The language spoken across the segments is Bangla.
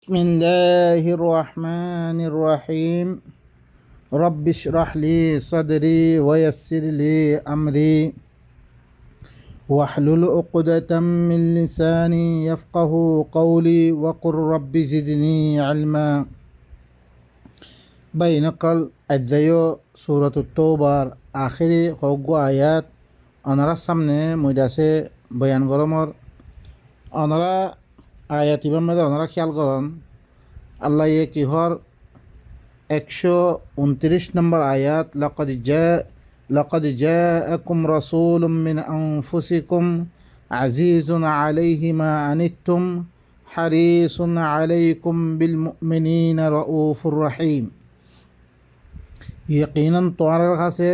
بسم الله الرحمن الرحيم رب اشرح لي صدري ويسر لي أمري واحلل عقدة من لساني يفقه قولي وقل رب زدني علما بينقل الديو سورة التوبة آخر خوغو آيات أنرى السمنة مداسة بيان غرمر أنرى آيات بمدى أنرى خيال غرم আল্লাহ কিহর 129 নম্বর আয়াত لقد جاءكم رسول من أنفسكم عزيز عليه ما عنتم حريص عليكم بالمؤمنين رؤوف رحيم يقينا তোমার কাছে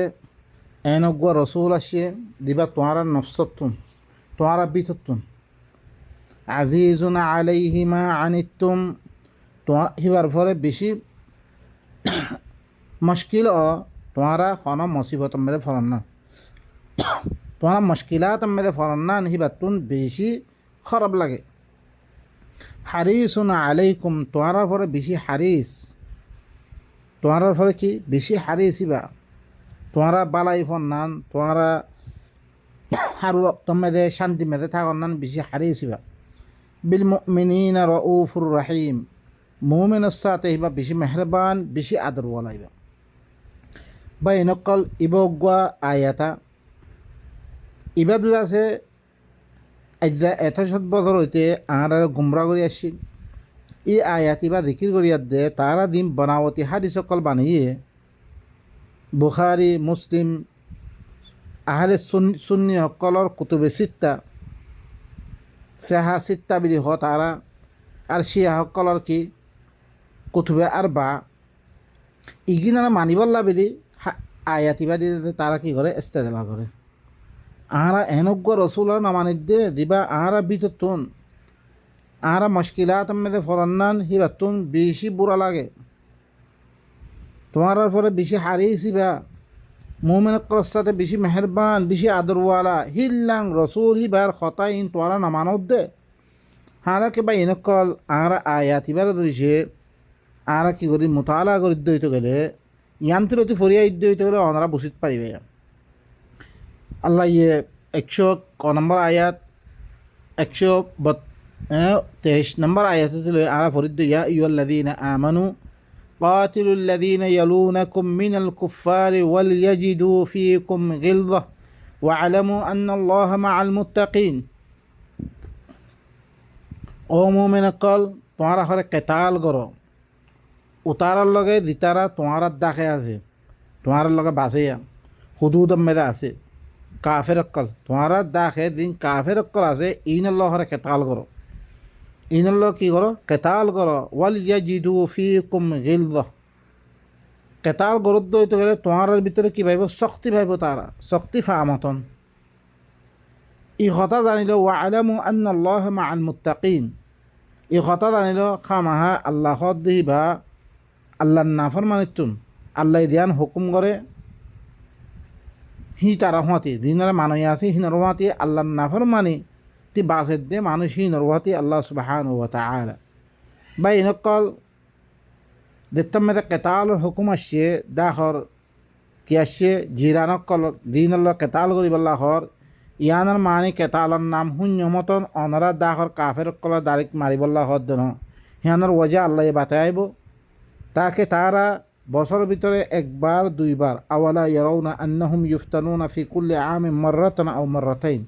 এনগো রসুল আসে দিবা তোমার নফসতুন তোমার বিততুন আজিজুন আলাইহি মা আনিতুম হিবার ফলে বেশি মুশকিল তোমারা কোনো মুসিবত মেদে ফলন না তোমার মুশকিলাত মেদে ফলন না হিবাতুন বেশি খারাপ লাগে হারিসুন আলাইকুম তোমার ফলে বেশি হারিস তোমার ফলে কি বেশি হারিস হিবা তোমারা বালাই ফন নান তোমারা হারু মেদে শান্তি মেদে থাকন নান বেশি হারিস হিবা বিল মুমিনিনা রাউফুর রহিম মোমেনের সাথে ইবা বেশি মেহরবান বেশি আদরওয়ালা ইবা বা এনেকল ইবগুয়া আয়াতা ইবা দুটা আছে আজ্ঞা 100 হইতে আর গুমরা করে আসছিল এই আয়াত ইবা জিকির করিয়ার দে তারা দিন বনাওয়াতি হাদিস সকল বানিয়ে বুখারি মুসলিম আহলে সুন্নি সকলের কুতুবে সিত্তা সেহা সিত্তা বিধি হ তারা আর শিয়া সকলের কি কুতুবে আর বা ইগিনারা মানিবল্লা বেদি আয়াতিবা দিয়ে তারা কি করে ইস্তেদলা করে আহারা এনজ্ঞ রসুলের নামানিদ্দে দিবা আহারা বিততুন আহারা মুশকিলাত মেদে ফরন্নান হিবাতুন বেশি বুড়া লাগে তোমার পরে বেশি হারিয়েছিবা মোমেন সাথে বেশি মেহরবান বেশি আদরওয়ালা হিল্লাং রসুল হিবার খতাইন তোমার নামানত দে হারা কিবা এনেকল আহারা আয়াতিবার ধরিছে আর কি করি মোতালা করে দিতে গেলে ইয়ান্ত্রতি ফরিয়া দিতে গেলে ওনারা বুঝিতে পারিবে আল্লাহ 100 নম্বর আয়াত 123 নম্বর আয়াত আরা ফরিদ ইয়া আইয়ুহাল্লাযীনা আমানু قاتلوا الذين يلونكم من الكفار وليجدوا فيكم غلظة واعلموا أن الله مع المتقين ও মুমিন কল তোমারা হরে কেতাল করো উতারার লগে দিতারা তোমার দাখে আছে তোমার লগে বাঁচে হুদুদ মেদা আছে কাফের অক্কল তোমার দাখে দিন কাফের অক্কল আছে ইনল্লাহ হরে কেতাল করো ইনল্লাহ কি করো কেতাল করো ওয়াল ইয়াজিদু ফিকুম গিলযা কেতাল গরুদ্দ হইতে গেলে তোমার ভিতরে কি ভাইব শক্তি ভাইব তারা শক্তি ফামতন ই কথা জানিল ওয়ালামু আন্নাল্লাহ মাআল মুত্তাকিন ই কথা জানিল খামাহা আল্লাহ দিবা আল্লাহর নাফরমানিতুন আল্লাহ দিয়ান হুকুম করে হি তারা হুঁয়াতি দিনারা মানুষ আছে হিনর হুঁয়াতি আল্লাহর নাফরমানি তি বাসের দে মানুষ হিনর হুঁয়াতি আল্লাহ সুবহানাহু ওয়া তাআলা বা ইনকল দেখতাম মেদে কেতালর হুকুম আসছে দাহর কি আসছে জিরানকল দিনল্লাহ কেতাল করিবাল্লাহ হর ইয়ানার মানি কেতালর নাম শূন্য মতন অনরা দাহর কাফের কল দারিক মারিবল্লাহ হর দেন হিয়ানোর ওয়াজা আল্লাহ বাতাইব তাকে তারা বছর ভিতরে একবার দুইবার আওয়ালা ইয়ারাউনা আন্নাহুম ইফতানুনা ফি কুল্লি আমিন মাররাতান আও মাররাতাইন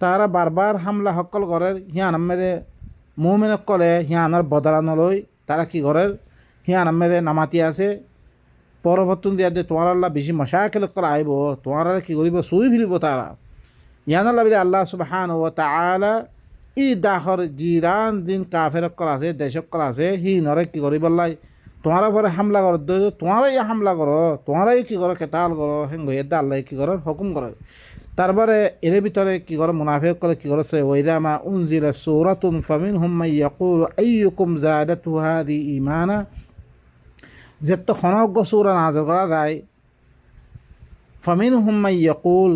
তারা বারবার হামলা হকল করে হিয়ান আম্মেদে মুমিন কলে হিয়ানার বদলানলই তারা কি করে হিয়ান আম্মেদে নামাতি আছে পরবর্তী দিয়া দে তোমার আল্লাহ বেশি মশাকেল করে আইব তোমার কি করিব সুই ফিরিব তারা ইয়ানাল্লাহ বিলে আল্লাহ সুবহানাহু ওয়া তাআলা ই দাখর জিরান দিন কাফের কল আছে দেশক কল আছে হি নরে কি করিবল্লাই তোমারা পরে হামলা করো তোমারাই হামলা করো তোমারাই কী করো কেতাল করো হেঙ্গ এদা আল্লাহ কী করো হুকুম করো তারপরে এর ভিতরে কী করো মুনাফিক করে কী করেছে ওয়াইদা উনজিলা সূরাতুন ফামিনহুম মান ইয়াকুলু আইয়ুকুম যাদাতহু হাযিহি ঈমানা যেত খনজ্ঞ সূরা নাযিল করা যায় ফামিনহুম মান ইয়াকুল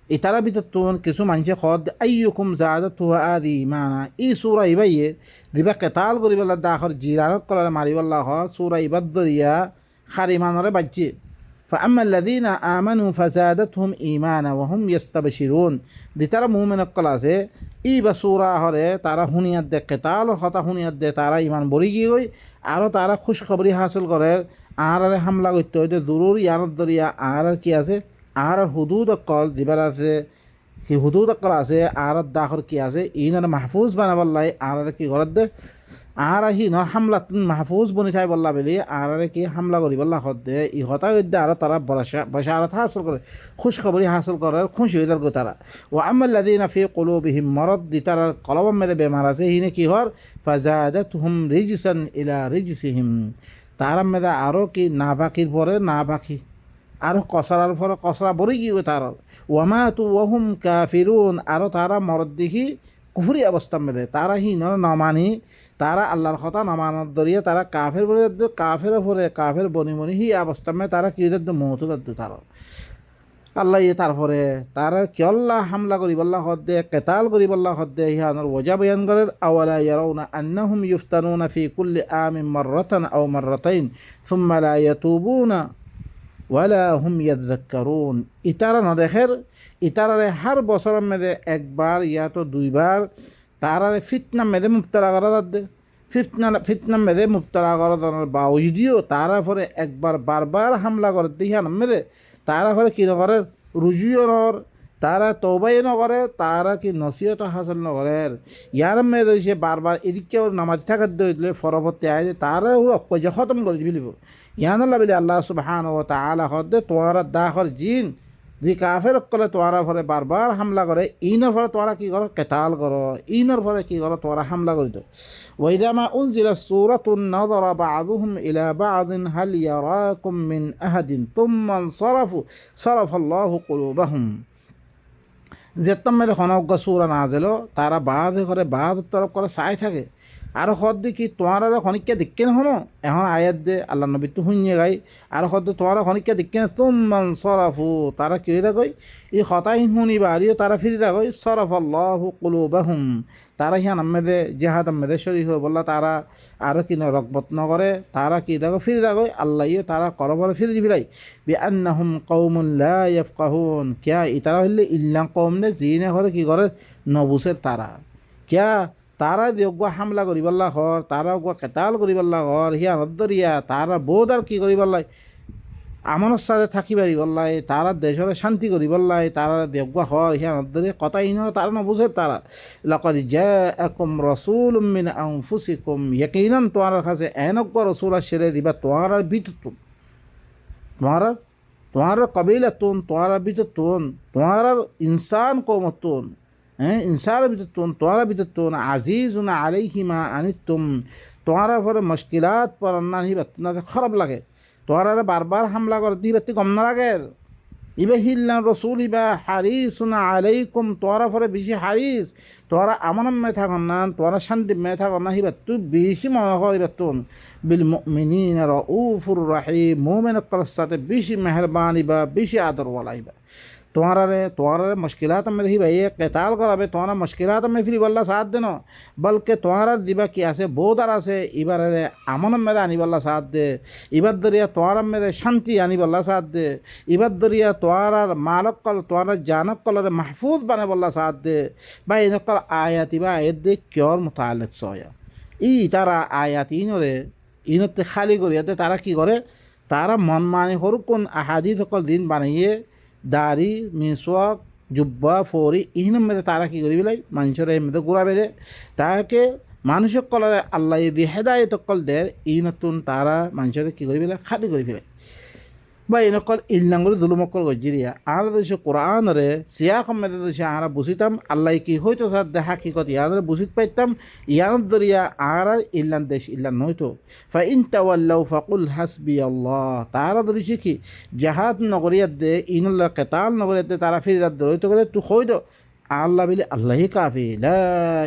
ইতারা ভিতর তুন কিছু মানুষে খদ আইয়ুকুম জাদাতু আদি ইমানা ই সূরা ইবাইয়ে দিবা কেতাল করিবেলা দাখর জিরানক কলারে মারিবাল্লাহ হর সূরা ইবাদ্দরিয়া খারিমানরে বাজ্জে فأما الذين آمنوا فزادتهم إيمانا وهم يستبشرون دي ترى مؤمن القلاسه ই বসুরা হরে তারা হুনিয়াত দে কেতাল হতা হুনিয়াত দে তারা ইমান বড়ি গিয়ে গই আরও তারা খুশখবরি হাসিল করে আর হামলা করতে হইতে জরুর ইয়ানত দরিয়া আর কি আছে আর হুদুদ অকল দিবার আছে কি হুদুদ অকল আছে আর দাখর কি আছে ইনার মাহফুজ বানাবাল্লাই আর কি ঘরত দে আর হি নর হামলা মাহফুজ বনি থাই বল্লা বেলি আর কি হামলা করি বল্লা হদ দে ই হতা হইতে আর তারা বসারত হাসিল করে খুশখবরি হাসিল করে খুশি হয়ে যাবে তারা ও আমাল্লাযীনা ফি কুলুবিহিম মারাদ দি তারা কলবের মধ্যে বেমার আছে হিনে কি হর ফাজাদাতহুম রিজসান ইলা রিজসিহিম তারা মধ্যে আরও কি নাবাকির পরে নাবাকি আরও কসরার পরে কসরা বড়ি গিয়ে তার ওয়ামাতু ওয়াহুম কাফিরুন আরও তারা মরদ দেখি কুফরি অবস্থার মধ্যে তারা হি নমানি তারা আল্লাহর কথা নমানত দরিয়ে তারা কাফের বলে কাফের পরে কাফের বনি হি অবস্থার মধ্যে তারা কি মৌত তারা আল্লাহ তারপরে তারা কিয়ল্লা হামলা করিবাল্লাহ হদ্দে কেতাল করিবাল্লাহ হদ্দে ইহানোর ওজা বয়ান করেন আওয়ালা ইয়ারাউনা আন্নাহুম ইফতানুনা ফি কুল্লি আমিন মাররাতান আও মাররাতাইন সুম্মা লা ইয়াতুবুনা ওয়ালা হুম ইয়াযাক্কারুন ইতারা না দেখের ইতারারে হার বছরের মধ্যে একবার ইয়া তো দুইবার তারারে ফিতনা মেদে মুবতলা করা দে ফিতনা মেদে মুবতলা করা দানোর বাউজিও তারা পরে একবার বারবার হামলা করে দিহান মেদে তারা পরে কী নকরে রুজুও নর তারা তৌবাই নকরে তারা কি নসিহত হাসিল নকরে ইয়ার মেয়ে রয়েছে বারবার এদিকে ওর নামাজি থাকার দিলে পরবর্তী আয় তারা অকজে খতম করে দিবিলিব ইয়ানুল্লাহ বলি আল্লাহ সুবহানাহু ওয়া তাআলা হদ্দে তোমার দাখর জিন যে কাফের অকলে তোমার ফলে বারবার হামলা করে ইনর ফলে তোমরা কী করো কেতাল করো ইনর ফলে কী করো তোমরা হামলা করি তো ওয়াইদামা উনজিলা সূরাতুন নাযারা বা'যুহুম ইলা বা'যিন হাল ইয়ারাকুম মিন আহাদিন তুম্মা সারাফাল্লাহু কুলুবাহুম যেতাম মেয়েদের খনজ্ঞ সূরা নাজেল তারা বাদ করে বাদ তরফ করে চাই থাকে আর সদ্দি কি তোমার খনিকা দেখকে না হনো এখন আয়াত দে আল্লাহ নবী তো শুনিয়ে গাই আর সদ্য তোমার খনিকা দেখকে না তুমান সরাফু তারা কি হয়ে থাকই এই হতাহীন শুনিবা আরিও তারা ফিরি থাকই সরাফাল্লাহু কুলুবাহুম তারা হিয়ান আম্মেদে জেহাদ আম্মেদে শরীর হয়ে বললা তারা আরও কিনা রকবত নকরে তারা কি দেখো ফিরি থাকই আল্লাহ ইয়ে তারা করবরে ফিরি দিবিলাই বিআন্নাহুম কওমুন লা ইয়াফকাহুন কিয়া ইতারা হইলে ইল্লা কওম নে জিনে করে কি করে নবুসের তারা কিয়া তারা দিয়গুয়া হামলা করিবাল্লা ঘর তারা গুয়া কেতাল করিবাল্লা ঘর হিয়া নদরিয়া তারা বোধ আর কি করিবাল্লাই আমানোর সাথে থাকি পারিবাল্লাই তারা দেশের শান্তি করিবাল্লাই তারা দিয়গুয়া ঘর হিয়া নদরিয়া কথা ইন তারা নবুঝে তারা লাকাদ জাআকুম রাসূলুম মিন আনফুসিকুম ইয়াকিনান তোমার কাছে এনেক রাসূল আসলে দিবা তোমার ভিতর তোমার কবিলাতুন তোমার ভিতর তোমার ইনসান কওমতুন इंसान भी तो तुम्हारा भी तो अजीज़ुन अलैहिमा अनित्तुम तुम्हारा पर मुश्किलात पर अन्ना नहीं बतना खराब लगे तुम्हारा बार बार हमला कर दी बत्ती कम ना लगे इबे हिल्ला रसूल इबा हारिसुन अलैकुम तुम्हारा पर बेशी हारिस तुम्हारा अमन में था करना तुम्हारा शांति में था करना ही बत्तु बेशी मना कर बत्तुन बिल मुमिनीन रऊफुर रहीम मोमिन के साथ बेशी मेहरबान इबा बेशी आदर वाला इबा तुम्हारा मुश्किलात में ही भाई केताल कराबे तुम्हारा मुश्किलात में फिर बल्ला साथ देनो बल्कि तुम्हारा दिबा क्या से बोधारा से इबारे अमन में आनी बल्ला साथ दे इबाद दरिया तुम्हारा में शांति आनी बल्ला साथ दे इबाद दरिया तुम्हारा मालक कल तुम्हारा जानक कल महफूज बने बल्ला साथ दे भाई इन कल आयात इबा आयत दे क्योर मुतालिक सोया इ तारा आयात इनरे इनते खाली करियाते तारा की करे तारा मन माने हरुकुन अहादीस कल दिन बनाइए দাড়ি মিসওয়াক জুব্বা ফরি ইহনের মধ্যে তারা কী করি বেলাই মানুষের এর মধ্যে ঘুরাবে দে তাকে মানুষের কলারে আল্লাহ দিয়ে হেদায়ত কল দেয় ই নতুন তারা মানুষের কী করি বেলাই খাদি করে ফেলে বা এনেকল ইল্লাঙ্গুলি দুলুমকল গজিরিয়া আর দেশে কোরআনরে সিয়াকম মেদে দেশে আমরা বুঝিতাম আল্লাহ কি হইতো স্যার দেখা কি কথা ইয়ানরে বুঝিত পাইতাম ইয়ানত দরিয়া আর ইল্লান দেশ ইল্লান নইতো ফা ইন তাওয়াল্লাউ ফাকুল হাসবি আল্লাহ তারা দরিছে কি জাহাদ নগরিয়াত দে ইনুল্লাহ কেতাল নগরিয়াত দে তারা ফিরাত দরইতো করে তু কইদো আল্লাহ বিলি আল্লাহি কাফি লা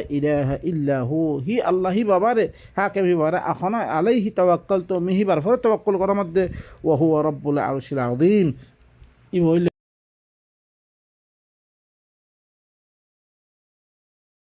ইলাহা ইল্লা হু হি আল্লাহি বাবারে হাকে বাবারে এখন আলাইহি তাওয়াক্কালতু মিহি বার ফরে তাওয়াক্কুল করার মধ্যে ওয়া হুয়া রাব্বুল আরশিল আযীম ই